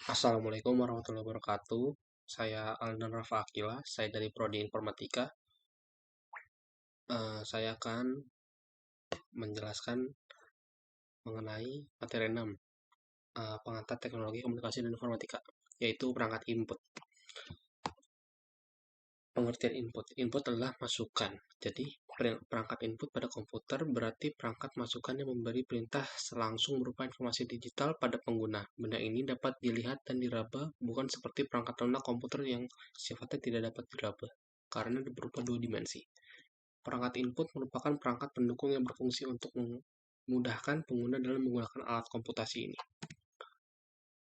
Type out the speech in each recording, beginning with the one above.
Assalamualaikum warahmatullahi wabarakatuh. Saya Aldan Rafa Akila, saya dari Prodi Informatika. Saya akan menjelaskan mengenai materi 6, pengantar teknologi komunikasi dan informatika, yaitu perangkat input. Pengertian input. Input adalah masukan. Jadi, perangkat input pada komputer berarti perangkat masukan yang memberi perintah langsung berupa informasi digital pada pengguna. Benda ini dapat dilihat dan diraba, bukan seperti perangkat lunak komputer yang sifatnya tidak dapat diraba, karena berupa dua dimensi. Perangkat input merupakan perangkat pendukung yang berfungsi untuk memudahkan pengguna dalam menggunakan alat komputasi ini.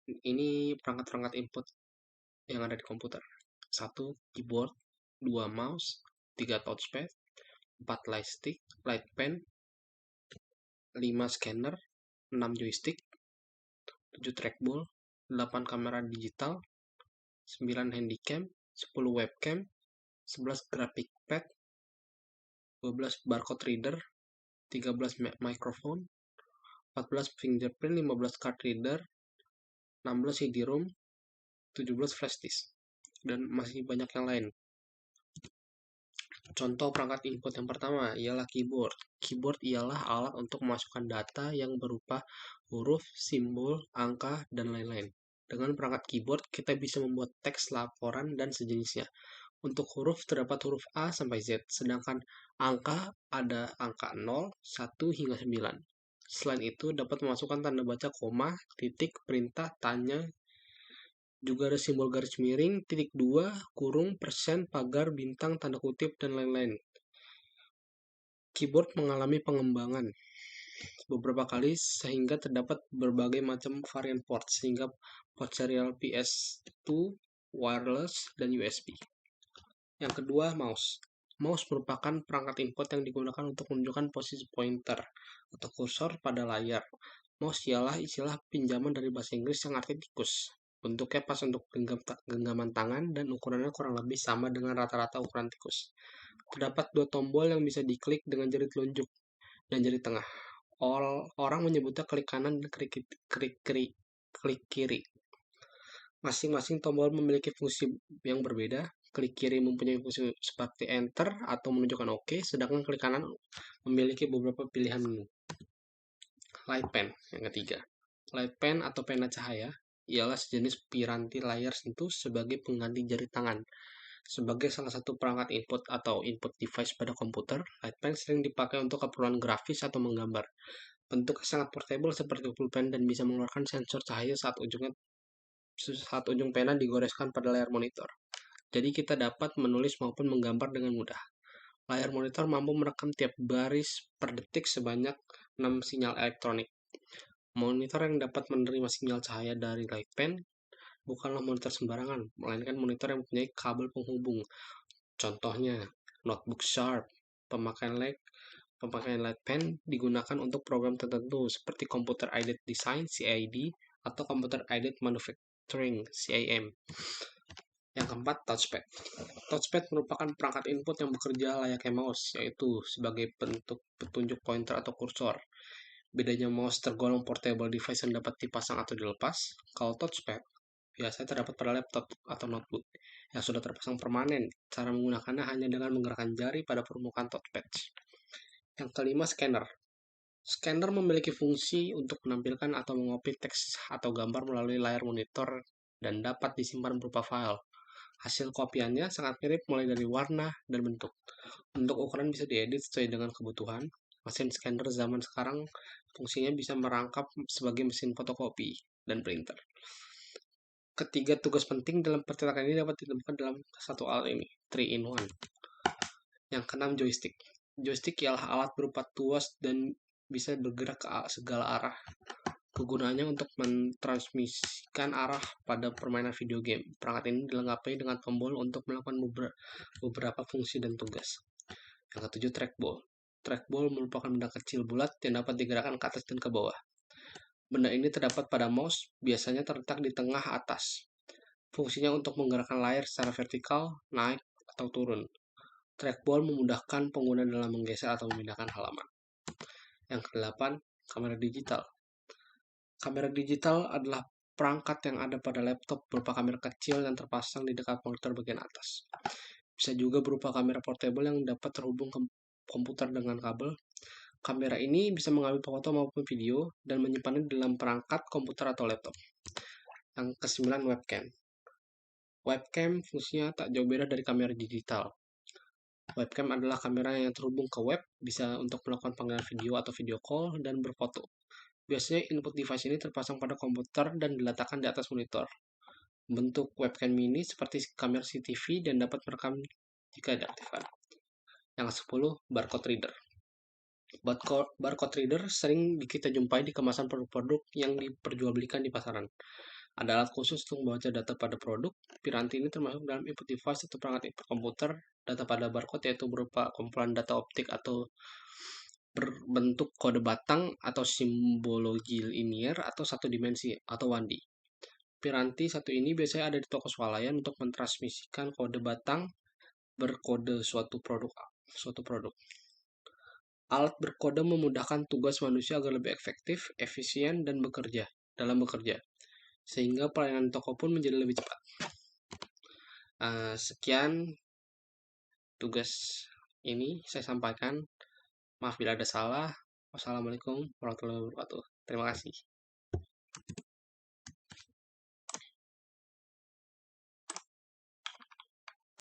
Ini perangkat-perangkat input yang ada di komputer. 1. Keyboard, 2. Mouse, 3. touchpad, 4. light pen, 5. scanner, 6. joystick, 7. trackball, 8. kamera digital, 9. handycam, 10. webcam, 11. graphic pad, 12. barcode reader, 13. microphone, 14. fingerprint, 15. card reader, 16. CD-ROM, 17. flash disk, dan masih banyak yang lain. Contoh perangkat input yang pertama ialah keyboard. Keyboard ialah alat untuk memasukkan data yang berupa huruf, simbol, angka, dan lain-lain. Dengan perangkat keyboard, kita bisa membuat teks, laporan, dan sejenisnya. Untuk huruf terdapat huruf A sampai Z, sedangkan angka ada angka 0, 1, hingga 9. Selain itu, dapat memasukkan tanda baca koma, titik, perintah, tanya, juga ada simbol garis miring, titik 2, kurung, persen, pagar, bintang, tanda kutip, dan lain-lain. Keyboard mengalami pengembangan beberapa kali sehingga terdapat berbagai macam varian port, sehingga port serial PS2, wireless, dan USB. Yang kedua, mouse. Mouse merupakan perangkat input yang digunakan untuk menunjukkan posisi pointer atau kursor pada layar. Mouse ialah istilah pinjaman dari bahasa Inggris yang artinya tikus. Bentuknya pas untuk genggaman tangan dan ukurannya kurang lebih sama dengan rata-rata ukuran tikus. Terdapat dua tombol yang bisa diklik dengan jari telunjuk dan jari tengah. Orang menyebutnya klik kanan dan klik kiri. Masing-masing tombol memiliki fungsi yang berbeda. Klik kiri mempunyai fungsi seperti enter atau menunjukkan OK, sedangkan klik kanan memiliki beberapa pilihan menu. Light pen yang ketiga. Light pen atau pena cahaya ialah sejenis piranti layar sentuh sebagai pengganti jari tangan. Sebagai salah satu perangkat input atau input device pada komputer, light pen sering dipakai untuk keperluan grafis atau menggambar. Bentuknya sangat portable seperti pulpen dan bisa mengeluarkan sensor cahaya saat ujung pena digoreskan pada layar monitor. Jadi kita dapat menulis maupun menggambar dengan mudah. Layar monitor mampu merekam tiap baris per detik sebanyak 6 sinyal elektronik. Monitor yang dapat menerima sinyal cahaya dari light pen bukanlah monitor sembarangan, melainkan monitor yang mempunyai kabel penghubung. Contohnya, notebook Sharp. Pemakaian light pen digunakan untuk program tertentu seperti Computer Aided Design (CAD) atau Computer Aided Manufacturing (CAM). Yang keempat, touchpad. Touchpad merupakan perangkat input yang bekerja layaknya mouse, yaitu sebagai bentuk petunjuk pointer atau kursor. Bedanya mouse tergolong portable device yang dapat dipasang atau dilepas, kalau touchpad biasanya terdapat pada laptop atau notebook yang sudah terpasang permanen. Cara menggunakannya hanya dengan menggerakkan jari pada permukaan touchpad. Yang kelima, scanner. Scanner memiliki fungsi untuk menampilkan atau mengopi teks atau gambar melalui layar monitor dan dapat disimpan berupa file. Hasil kopiannya sangat mirip mulai dari warna dan bentuk. Untuk ukuran bisa diedit sesuai dengan kebutuhan. Mesin scanner zaman sekarang fungsinya bisa merangkap sebagai mesin fotokopi dan printer. Ketiga tugas penting dalam percetakan ini dapat ditemukan dalam satu alat ini, 3-in-1. Yang keenam, joystick. Joystick ialah alat berupa tuas dan bisa bergerak ke segala arah. Kegunaannya untuk mentransmisikan arah pada permainan video game. Perangkat ini dilengkapi dengan tombol untuk melakukan beberapa fungsi dan tugas. Yang ketujuh, trackball. Trackball merupakan benda kecil bulat yang dapat digerakkan ke atas dan ke bawah. Benda ini terdapat pada mouse, biasanya terletak di tengah atas. Fungsinya untuk menggerakkan layar secara vertikal, naik, atau turun. Trackball memudahkan pengguna dalam menggeser atau memindahkan halaman. Yang kedelapan, kamera digital. Kamera digital adalah perangkat yang ada pada laptop berupa kamera kecil yang terpasang di dekat monitor bagian atas. Bisa juga berupa kamera portable yang dapat terhubung ke komputer dengan kabel. Kamera ini bisa mengambil foto maupun video dan menyimpannya dalam perangkat komputer atau laptop. Yang ke-9, webcam. Webcam fungsinya tak jauh beda dari kamera digital. Webcam adalah kamera yang terhubung ke web, bisa untuk melakukan panggilan video atau video call dan berfoto. Biasanya input device ini terpasang pada komputer dan diletakkan di atas monitor. Bentuk webcam ini seperti kamera CCTV dan dapat merekam jika diaktifkan. Yang ke-10, barcode reader. Barcode reader sering kita jumpai di kemasan produk-produk yang diperjualbelikan di pasaran. Ada alat khusus untuk membaca data pada produk. Piranti ini termasuk dalam input device atau perangkat input komputer. Data pada barcode yaitu berupa kumpulan data optik atau berbentuk kode batang atau simbologi linier atau satu dimensi atau 1D. Piranti satu ini biasanya ada di toko swalayan untuk mentransmisikan kode batang berkode suatu produk. Alat berkode memudahkan tugas manusia agar lebih efektif, efisien, dan dalam bekerja. Sehingga pelayanan toko pun menjadi lebih cepat. Sekian tugas ini saya sampaikan. Maaf bila ada salah. Wassalamualaikum warahmatullahi wabarakatuh. Terima kasih.